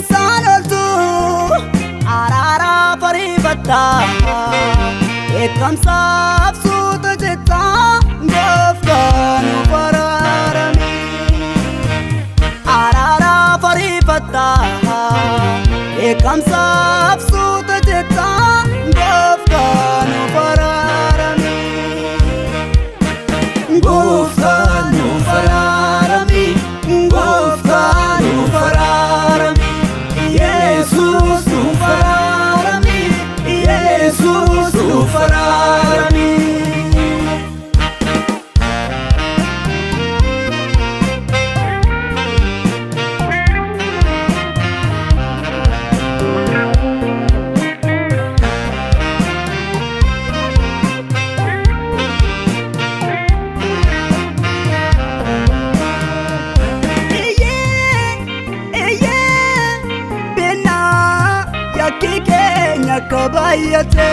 sanoltu arara faribata ekamsaf suta jetta goftanu fararami arara faribata ekamsaf suta jetta goftanu fararami goftanu fararami goftanu fararami Jesus nu fararami Jesus nu fararami Kikenya kabayate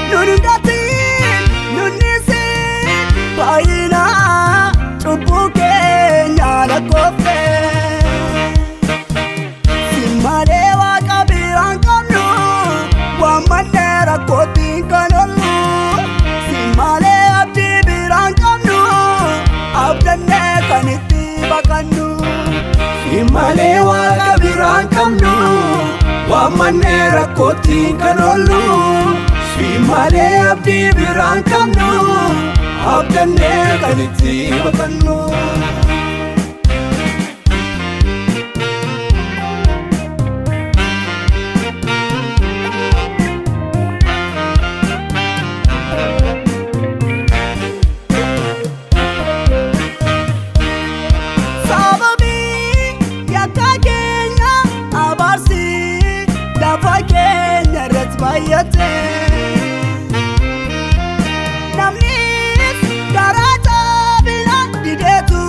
nunudati nunisi bayina chupukenya lakofe simale wakabiran kamnu wamanera kotin kanolu simale abdi biran kamnu abdanne kaniti bakanu simale wakabiran kamnu wamanera kotin kanolu simale abdi biran kamnu abdanne kaniti bakanu bayate namnis darata bila didetu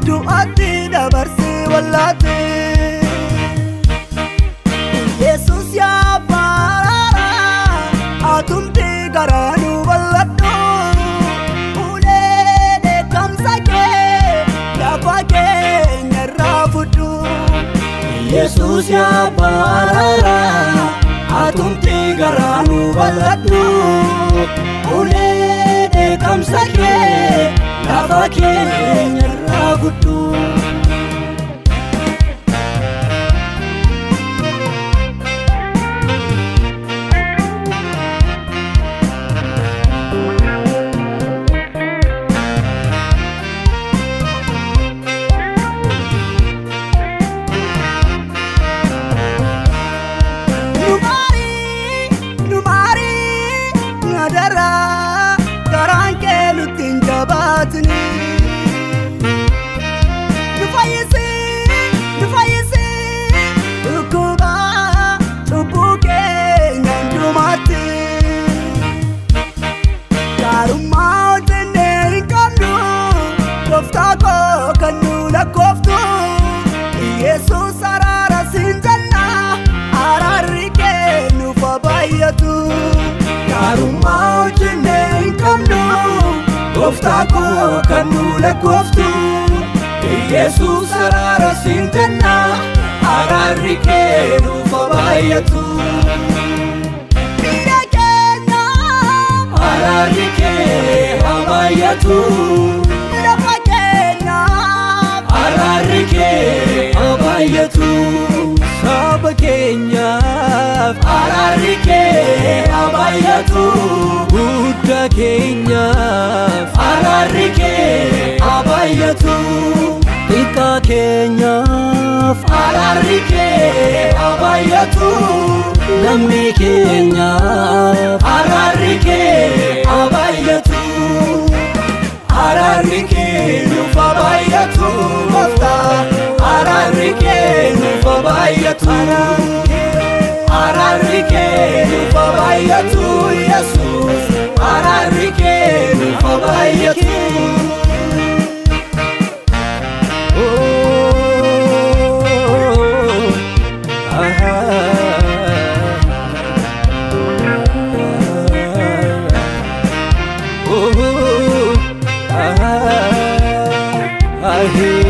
duati dabarsi wallate Jesus ya barara atumti garanu wallatu ule de kamsake dapake nyarafudu Jesus ya barara atumti garanu baladu ule de kamsake lafake nyaragudu batni nufayisi ukuba ubuke nyandumati karuma tene kanu koftako kanu la koftu Jesus arara sinjana ararike nufabayatu karuma tene kanu koftako kanu la koftu Jesus arara sintana ararike nufabayatu biya kenya ararike habayatu lafa kenya ararike habayatu saba kenya ararike habayatu buddha kenya ararike habayatu ika kenya ararike habayatu nammi kenya ararike habayatu ararike nufabayatu mafta ararike nufabayatu ararike nufabayatu Jesus ararike nufabayatu I hear